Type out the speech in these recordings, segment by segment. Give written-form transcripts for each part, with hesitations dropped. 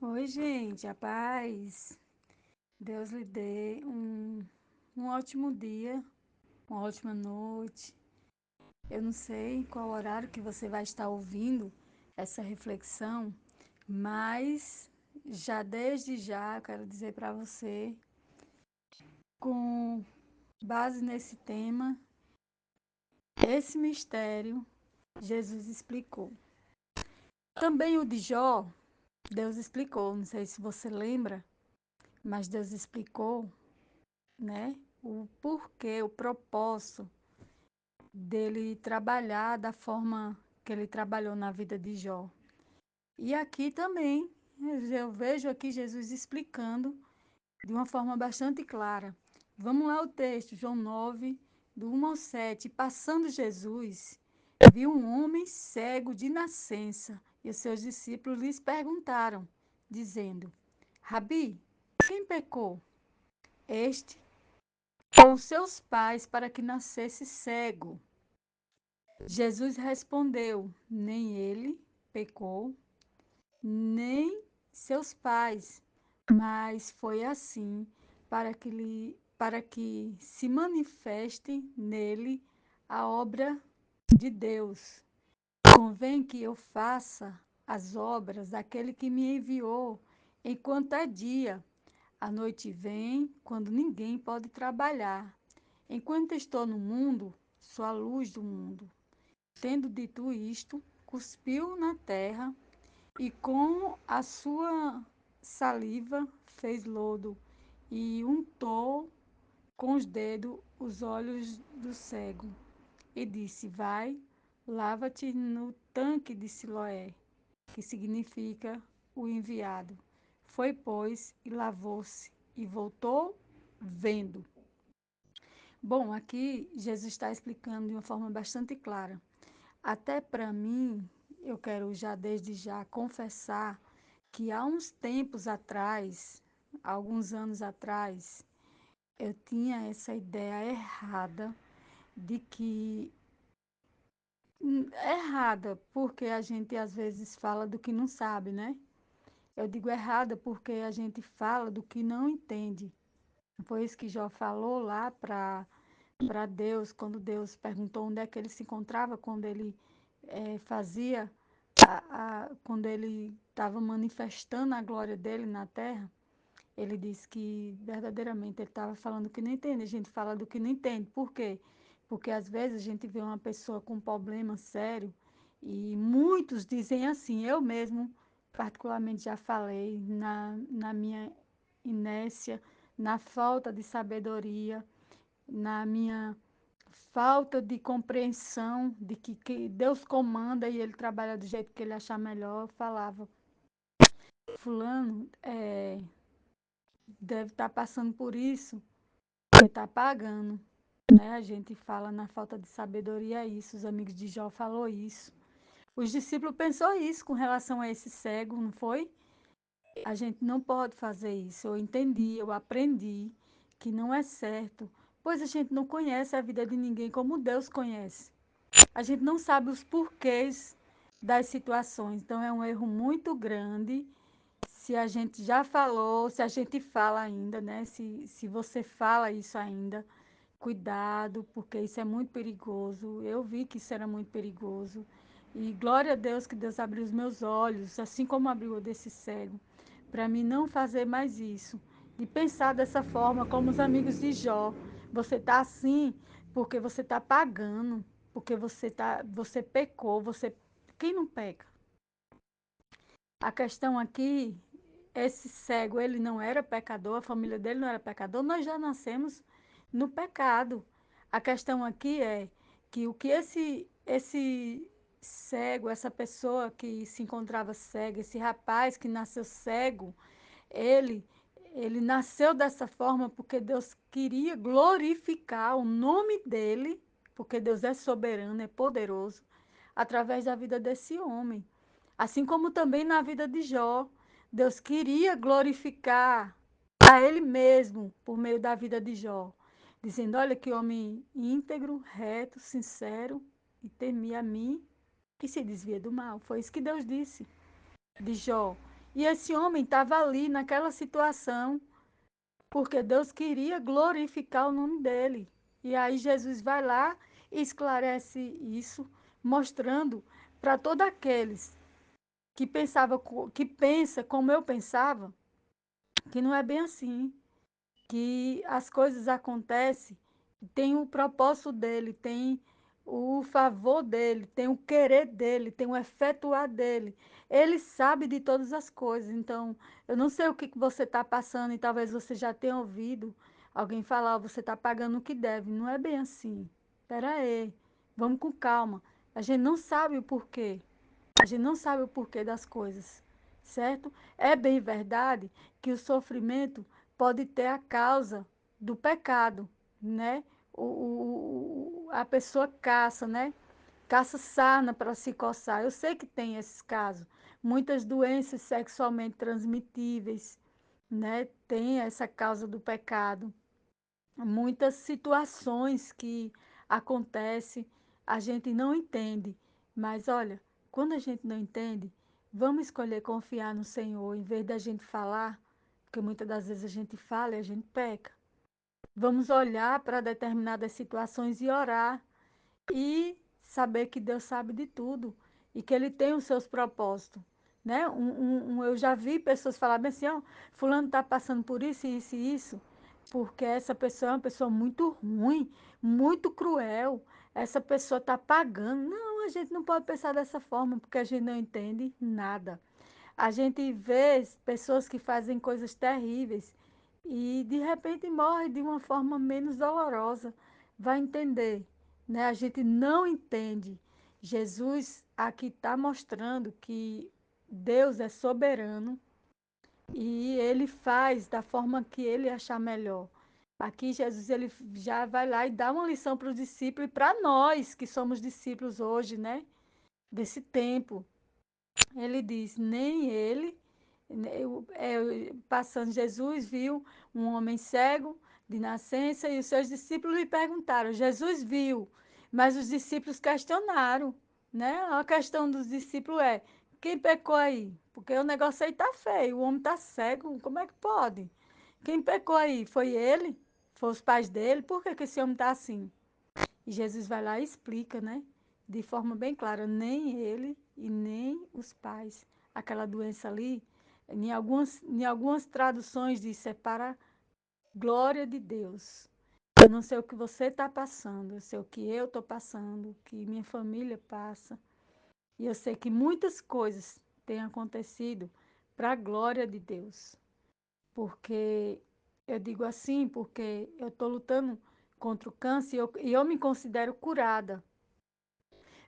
Oi, gente, a paz. Deus lhe dê um ótimo dia, uma ótima noite. Eu não sei qual horário que você vai estar ouvindo essa reflexão, mas já desde já eu quero dizer para você, com base nesse tema, esse mistério Jesus explicou. Também o de Jó, Deus explicou, não sei se você lembra, mas Deus explicou, né? O porquê, o propósito dele trabalhar da forma que ele trabalhou na vida de Jó. E aqui também eu vejo aqui Jesus explicando de uma forma bastante clara. Vamos lá o texto, João 9, do 1 ao 7. Passando Jesus, viu um homem cego de nascença, e os seus discípulos lhes perguntaram, dizendo: Rabi, quem pecou? Este ou seus pais para que nascesse cego? Jesus respondeu: nem ele pecou, nem seus pais, mas foi assim para que se manifeste nele a obra de Deus. Convém que eu faça as obras daquele que me enviou enquanto é dia. A noite vem quando ninguém pode trabalhar. Enquanto estou no mundo, sou a luz do mundo. Tendo dito isto, cuspiu na terra e com a sua saliva fez lodo e untou com os dedos os olhos do cego e disse: vai, lava-te no tanque de Siloé, que significa o enviado. Foi, pois, e lavou-se e voltou vendo. Bom, aqui Jesus está explicando de uma forma bastante clara. Até para mim, eu quero já desde já confessar que há uns tempos atrás, alguns anos atrás, eu tinha essa ideia errada de que errada, porque a gente às vezes fala do que não sabe, né? Eu digo errada porque a gente fala do que não entende. Foi isso que Jó falou lá para Deus, quando Deus perguntou onde é que ele se encontrava, quando ele fazia, quando ele estava manifestando a glória dele na terra. Ele disse que verdadeiramente ele estava falando o que não entende. A gente fala do que não entende. Por quê? Porque às vezes a gente vê uma pessoa com um problema sério e muitos dizem assim. Eu mesmo, particularmente, já falei na minha inércia, na falta de sabedoria, na minha falta de compreensão de que Deus comanda e ele trabalha do jeito que ele achar melhor. Eu falava, fulano deve estar passando por isso, porque está pagando. Né? A gente fala na falta de sabedoria isso, os amigos de Jó falou isso. Os discípulos pensou isso com relação a esse cego, não foi? A gente não pode fazer isso. Eu entendi, eu aprendi que não é certo, pois a gente não conhece a vida de ninguém como Deus conhece. A gente não sabe os porquês das situações. Então é um erro muito grande. Se a gente já falou, se a gente fala ainda, né? Se você fala isso ainda, cuidado, porque isso é muito perigoso. Eu vi que isso era muito perigoso. E glória a Deus que Deus abriu os meus olhos, assim como abriu o desse cego, para mim não fazer mais isso. De pensar dessa forma, como os amigos de Jó. Você está assim porque você está pagando, porque você pecou, quem não peca? A questão aqui, esse cego, ele não era pecador, a família dele não era pecador, nós já nascemos no pecado. A questão aqui é que o que esse cego, essa pessoa que se encontrava cega, esse rapaz que nasceu cego, ele, ele nasceu dessa forma porque Deus queria glorificar o nome dele, porque Deus é soberano, é poderoso, através da vida desse homem. Assim como também na vida de Jó, Deus queria glorificar a Ele mesmo por meio da vida de Jó, dizendo: olha que homem íntegro, reto, sincero e temia a mim que se desvia do mal. Foi isso que Deus disse de Jó. E esse homem estava ali naquela situação porque Deus queria glorificar o nome dele. E aí Jesus vai lá e esclarece isso, mostrando para todos aqueles que pensa como eu pensava, que não é bem assim, que as coisas acontecem, tem o propósito dele, tem o favor dele, tem o querer dele, tem o efetuar dele. Ele sabe de todas as coisas. Então, eu não sei o que você está passando e talvez você já tenha ouvido alguém falar, você está pagando o que deve. Não é bem assim. Espera aí, vamos com calma. A gente não sabe o porquê. A gente não sabe o porquê das coisas, certo? É bem verdade que o sofrimento pode ter a causa do pecado, né? A pessoa caça, né? Caça sarna para se coçar. Eu sei que tem esses casos. Muitas doenças sexualmente transmitíveis, né? Tem essa causa do pecado. Muitas situações que acontecem, a gente não entende. Mas olha, quando a gente não entende, vamos escolher confiar no Senhor, em vez da gente falar, porque muitas das vezes a gente fala e a gente peca. Vamos olhar para determinadas situações e orar e saber que Deus sabe de tudo e que Ele tem os seus propósitos. Né? Eu já vi pessoas falarem assim, ó, fulano está passando por isso, isso e isso, porque essa pessoa é uma pessoa muito ruim, muito cruel, essa pessoa está pagando. Não, a gente não pode pensar dessa forma, porque a gente não entende nada. A gente vê pessoas que fazem coisas terríveis e de repente morre de uma forma menos dolorosa. Vai entender, né? A gente não entende. Jesus aqui está mostrando que Deus é soberano e ele faz da forma que ele achar melhor. Aqui Jesus ele já vai lá e dá uma lição para os discípulos e para nós que somos discípulos hoje, né? Desse tempo. Ele diz, nem ele, passando Jesus, viu um homem cego de nascença e os seus discípulos lhe perguntaram. Jesus viu, mas os discípulos questionaram. Né? A questão dos discípulos é, quem pecou aí? Porque o negócio aí está feio, o homem está cego, como é que pode? Quem pecou aí? Foi ele? Foi os pais dele? Por que, que esse homem está assim? E Jesus vai lá e explica, né? De forma bem clara, nem ele e nem os pais. Aquela doença ali, em algumas traduções diz, é para glória de Deus. Eu não sei o que você está passando, eu sei o que eu estou passando, o que minha família passa. E eu sei que muitas coisas têm acontecido para a glória de Deus. Porque eu digo assim, porque eu estou lutando contra o câncer e eu me considero curada.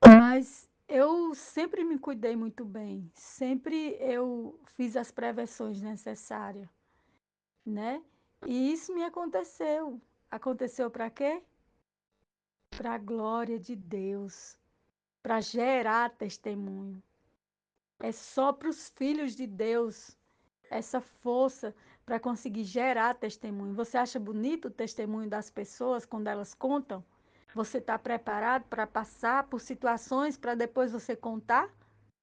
Mas eu sempre me cuidei muito bem, sempre eu fiz as prevenções necessárias, né? E isso me aconteceu. Aconteceu para quê? Para a glória de Deus, para gerar testemunho. É só para os filhos de Deus essa força para conseguir gerar testemunho. Você acha bonito o testemunho das pessoas quando elas contam? Você está preparado para passar por situações para depois você contar?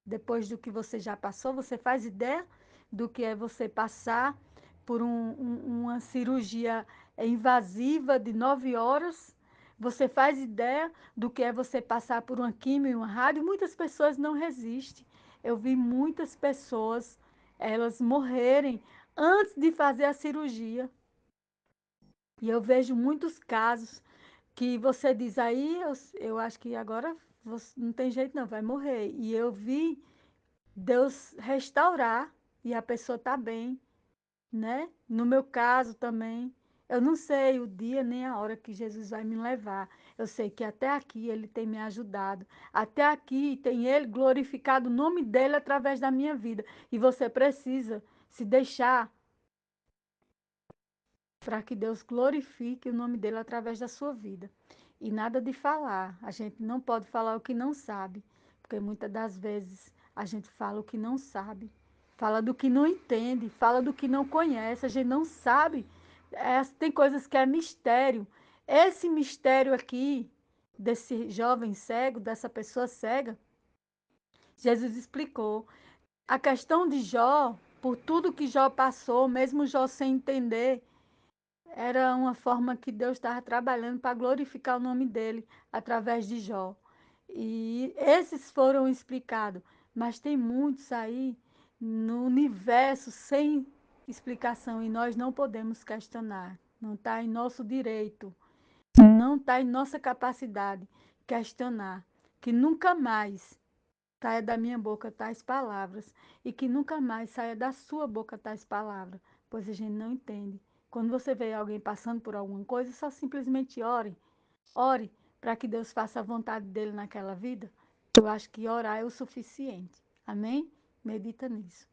Depois do que você já passou, você faz ideia do que é você passar por uma cirurgia invasiva de 9 horas? Você faz ideia do que é você passar por uma quimio e uma rádio? Muitas pessoas não resistem. Eu vi muitas pessoas, elas morrerem antes de fazer a cirurgia. E eu vejo muitos casos que você diz aí, eu acho que agora você, não tem jeito não, vai morrer. E eu vi Deus restaurar e a pessoa está bem, né? No meu caso também, eu não sei o dia nem a hora que Jesus vai me levar. Eu sei que até aqui Ele tem me ajudado. Até aqui tem Ele glorificado o nome dEle através da minha vida. E você precisa se deixar para que Deus glorifique o nome dEle através da sua vida. E nada de falar. A gente não pode falar o que não sabe, porque muitas das vezes a gente fala o que não sabe, fala do que não entende, fala do que não conhece, a gente não sabe. Tem coisas que é mistério. Esse mistério aqui, desse jovem cego, dessa pessoa cega, Jesus explicou. A questão de Jó por tudo que Jó passou, mesmo Jó sem entender, era uma forma que Deus estava trabalhando para glorificar o nome dele através de Jó. E esses foram explicados, mas tem muitos aí no universo sem explicação e nós não podemos questionar. Não está em nosso direito, não está em nossa capacidade questionar. Que nunca mais saia da minha boca tais palavras e que nunca mais saia da sua boca tais palavras, pois a gente não entende. Quando você vê alguém passando por alguma coisa, só simplesmente ore. Ore para que Deus faça a vontade dele naquela vida. Eu acho que orar é o suficiente. Amém? Medita nisso.